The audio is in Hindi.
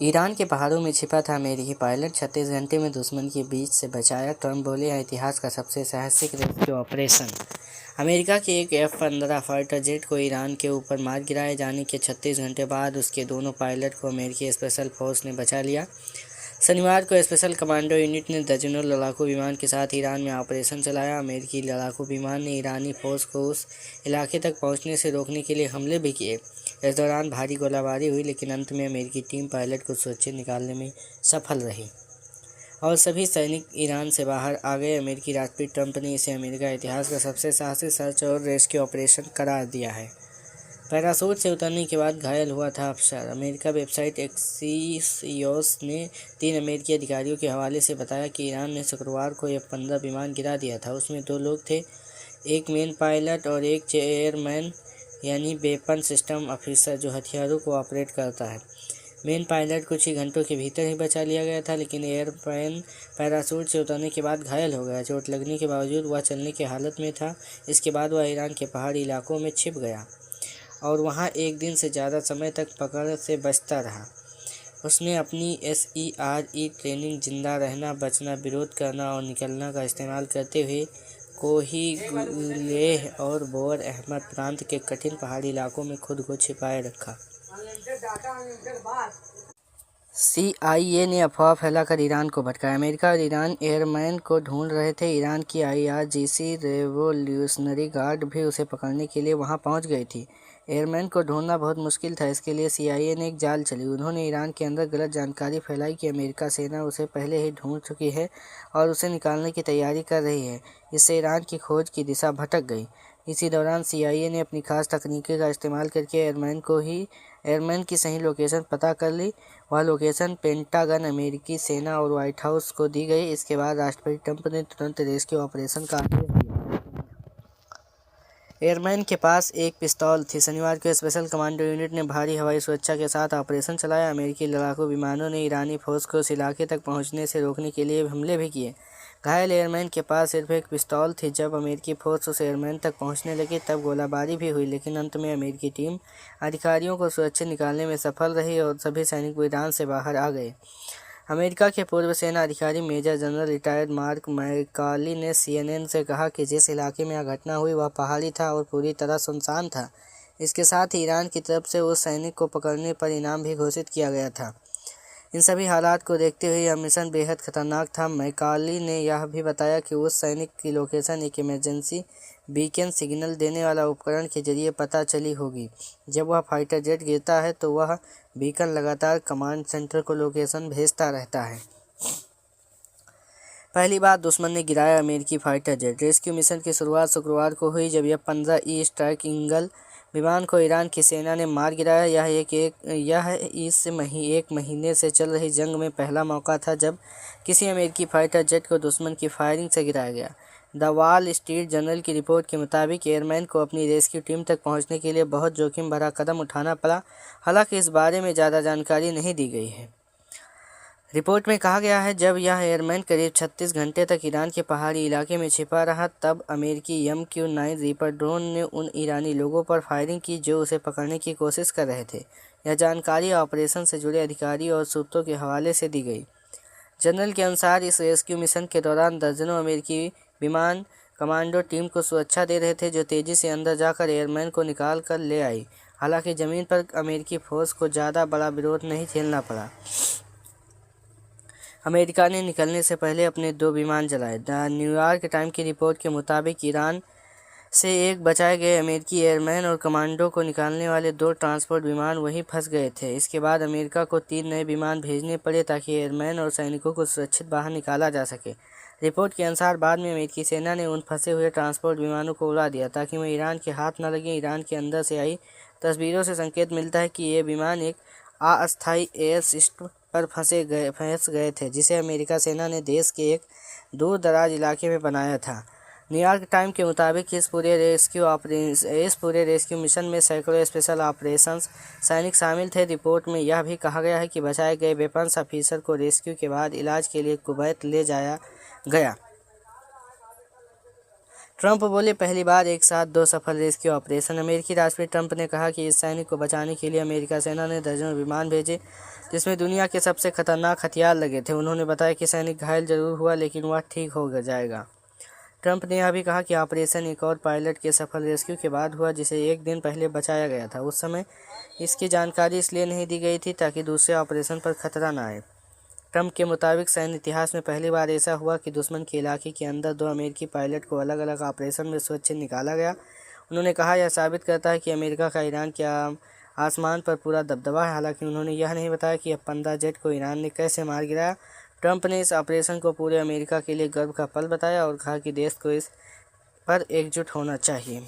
ईरान के पहाड़ों में छिपा था अमेरिकी पायलट, 36 घंटे में दुश्मन के बीच से बचाया। ट्रंप बोले, यह इतिहास का सबसे साहसिक रेस्क्यू ऑपरेशन। अमेरिका के एक F-15 फाइटर जेट को ईरान के ऊपर मार गिराए जाने के 36 घंटे बाद उसके दोनों पायलट को अमेरिकी स्पेशल फोर्स ने बचा लिया। शनिवार को स्पेशल कमांडो यूनिट ने दर्जनों लड़ाकू विमान के साथ ईरान में ऑपरेशन चलाया। अमेरिकी लड़ाकू विमान ने ईरानी फौज को उस इलाके तक पहुंचने से रोकने के लिए हमले भी किए। इस दौरान भारी गोलाबारी हुई, लेकिन अंत में अमेरिकी टीम पायलट को सुरक्षित निकालने में सफल रही और सभी सैनिक ईरान से बाहर आ गए। अमेरिकी राष्ट्रपति ट्रंप ने इसे अमेरिका इतिहास का सबसे साहसिक सर्च और रेस्क्यू ऑपरेशन करार दिया है। पैराशूट से उतरने के बाद घायल हुआ था अफसर। अमेरिका वेबसाइट एक्सियोस ने 3 अमेरिकी अधिकारियों के हवाले से बताया कि ईरान ने शुक्रवार को F-15 विमान गिरा दिया था। उसमें 2 लोग थे, एक मेन पायलट और एक एयरमैन यानी वेपन सिस्टम ऑफिसर जो हथियारों को ऑपरेट करता है। मेन पायलट कुछ ही घंटों के भीतर ही बचा लिया गया था, लेकिन एयरमैन पैराशूट से उतरने के बाद घायल हो गया। चोट लगने के बावजूद वह चलने की हालत में था। इसके बाद वह ईरान के पहाड़ी इलाकों में छिप गया और वहां 1 दिन से ज़्यादा समय तक पकड़ से बचता रहा। उसने अपनी SERE ट्रेनिंग जिंदा रहना, बचना, विरोध करना और निकलना का इस्तेमाल करते हुए कोहीगुलेह और बोर अहमद प्रांत के कठिन पहाड़ी इलाकों में खुद को छिपाए रखा। CIA ने अफवाह फैलाकर ईरान को भटकाया। अमेरिका और ईरान एयरमैन को ढूंढ रहे थे। ईरान की IRGC रेवोल्यूशनरी गार्ड भी उसे पकड़ने के लिए वहां पहुंच गई थी। एयरमैन को ढूंढना बहुत मुश्किल था, इसके लिए CIA ने एक जाल चली। उन्होंने ईरान के अंदर गलत जानकारी फैलाई कि अमेरिका सेना उसे पहले ही ढूंढ चुकी है और उसे निकालने की तैयारी कर रही है। इससे ईरान की खोज की दिशा भटक गई। इसी दौरान CIA ने अपनी खास तकनीक का इस्तेमाल करके एयरमैन की सही लोकेशन पता कर ली। वह लोकेशन पेंटागन, अमेरिकी सेना और व्हाइट हाउस को दी गई। इसके बाद राष्ट्रपति ट्रंप ने तुरंत रेस्क्यू ऑपरेशन का आदेश दिया। एयरमैन के पास एक पिस्तौल थी। शनिवार को स्पेशल कमांडो यूनिट ने भारी हवाई सुरक्षा के साथ ऑपरेशन चलाया। अमेरिकी लड़ाकू विमानों ने ईरानी फौज को उस इलाके तक पहुंचने से रोकने के लिए हमले भी किए। घायल एयरमैन के पास सिर्फ एक पिस्तौल थी। जब अमेरिकी फौज उस एयरमैन तक पहुंचने लगी तब गोलाबारी भी हुई, लेकिन अंत में अमेरिकी टीम अधिकारियों को सुरक्षित निकालने में सफल रही और सभी सैनिक ईरान से बाहर आ गए। अमेरिका के पूर्व सेना अधिकारी मेजर जनरल रिटायर्ड मार्क मैकाली ने CNN से कहा कि जिस इलाके में यह घटना हुई वह पहाड़ी था और पूरी तरह सुनसान था। इसके साथ ही ईरान की तरफ से उस सैनिक को पकड़ने पर इनाम भी घोषित किया गया था। इन सभी हालात को देखते हुए यह मिशन बेहद खतरनाक था। मैकाली ने यह भी बताया कि उस सैनिक की लोकेशन एक इमरजेंसी बीकन सिग्नल देने वाला उपकरण के जरिए पता चली होगी। जब वह फाइटर जेट गिरता है तो वह बीकन लगातार कमांड सेंटर को लोकेशन भेजता रहता है। पहली बार दुश्मन ने गिराया अमेरिकी फाइटर जेट। रेस्क्यू मिशन की शुरुआत शुक्रवार को हुई जब F-15E स्ट्राइक ईगल विमान को ईरान की सेना ने मार गिराया। यह इस एक महीने से चल रही जंग में पहला मौका था जब किसी अमेरिकी फाइटर जेट को दुश्मन की फायरिंग से गिराया गया। द वॉल स्ट्रीट जर्नल की रिपोर्ट के मुताबिक एयरमैन को अपनी रेस्क्यू टीम तक पहुंचने के लिए बहुत जोखिम भरा कदम उठाना पड़ा। हालांकि इस बारे में ज़्यादा जानकारी नहीं दी गई है। रिपोर्ट में कहा गया है जब यह एयरमैन करीब 36 घंटे तक ईरान के पहाड़ी इलाके में छिपा रहा तब अमेरिकी MQ-9 रीपर ड्रोन ने उन ईरानी लोगों पर फायरिंग की जो उसे पकड़ने की कोशिश कर रहे थे। यह जानकारी ऑपरेशन से जुड़े अधिकारी और सूत्रों के हवाले से दी गई। जनरल के अनुसार इस रेस्क्यू मिशन के दौरान दर्जनों अमेरिकी विमान कमांडो टीम को सुरक्षा दे रहे थे जो तेजी से अंदर जाकर एयरमैन को निकाल कर ले आई। हालांकि जमीन पर अमेरिकी फौज को ज़्यादा बड़ा विरोध नहीं झेलना पड़ा। अमेरिका ने निकलने से पहले अपने 2 विमान जलाए। द न्यूयॉर्क टाइम की रिपोर्ट के मुताबिक ईरान से एक बचाए गए अमेरिकी एयरमैन और कमांडो को निकालने वाले 2 ट्रांसपोर्ट विमान वहीं फंस गए थे। इसके बाद अमेरिका को 3 नए विमान भेजने पड़े ताकि एयरमैन और सैनिकों को सुरक्षित बाहर निकाला जा सके। रिपोर्ट के अनुसार बाद में अमेरिकी सेना ने उन फंसे हुए ट्रांसपोर्ट विमानों को उड़ा दिया ताकि वह ईरान के हाथ न लगे। ईरान के अंदर से आई तस्वीरों से संकेत मिलता है कि ये विमान एक अस्थायी एयरस्ट्रिप पर फंस गए थे जिसे अमेरिका सेना ने देश के एक दूर दराज इलाके में बनाया था। न्यूयॉर्क टाइम के मुताबिक इस पूरे रेस्क्यू मिशन में सैकड़ों स्पेशल ऑपरेशंस सैनिक शामिल थे। रिपोर्ट में यह भी कहा गया है कि बचाए गए वेपन्स ऑफिसर को रेस्क्यू के बाद इलाज के लिए कुवैत ले जाया गया। ट्रंप बोले, पहली बार एक साथ 2 सफल रेस्क्यू ऑपरेशन। अमेरिकी राष्ट्रपति ट्रंप ने कहा कि इस सैनिक को बचाने के लिए अमेरिका सेना ने दर्जनों विमान भेजे, जिसमें दुनिया के सबसे खतरनाक हथियार लगे थे। उन्होंने बताया कि सैनिक घायल जरूर हुआ, लेकिन वह ठीक हो जाएगा। ट्रंप ने यह भी कहा कि ऑपरेशन एक और पायलट के सफल रेस्क्यू के बाद हुआ, जिसे 1 दिन पहले बचाया गया था। उस समय इसकी जानकारी इसलिए नहीं दी गई थी ताकि दूसरे ऑपरेशन पर खतरा न आए। ट्रंप के मुताबिक सैन्य इतिहास में पहली बार ऐसा हुआ कि दुश्मन के इलाके के अंदर 2 अमेरिकी पायलट को अलग अलग ऑपरेशन में सुरक्षित निकाला गया। उन्होंने कहा, यह साबित करता है कि अमेरिका का ईरान के आसमान पर पूरा दबदबा है। हालांकि उन्होंने यह नहीं बताया कि F-15 जेट को ईरान ने कैसे मार गिराया। ट्रंप ने इस ऑपरेशन को पूरे अमेरिका के लिए गर्व का पल बताया और कहा कि देश को इस पर एकजुट होना चाहिए।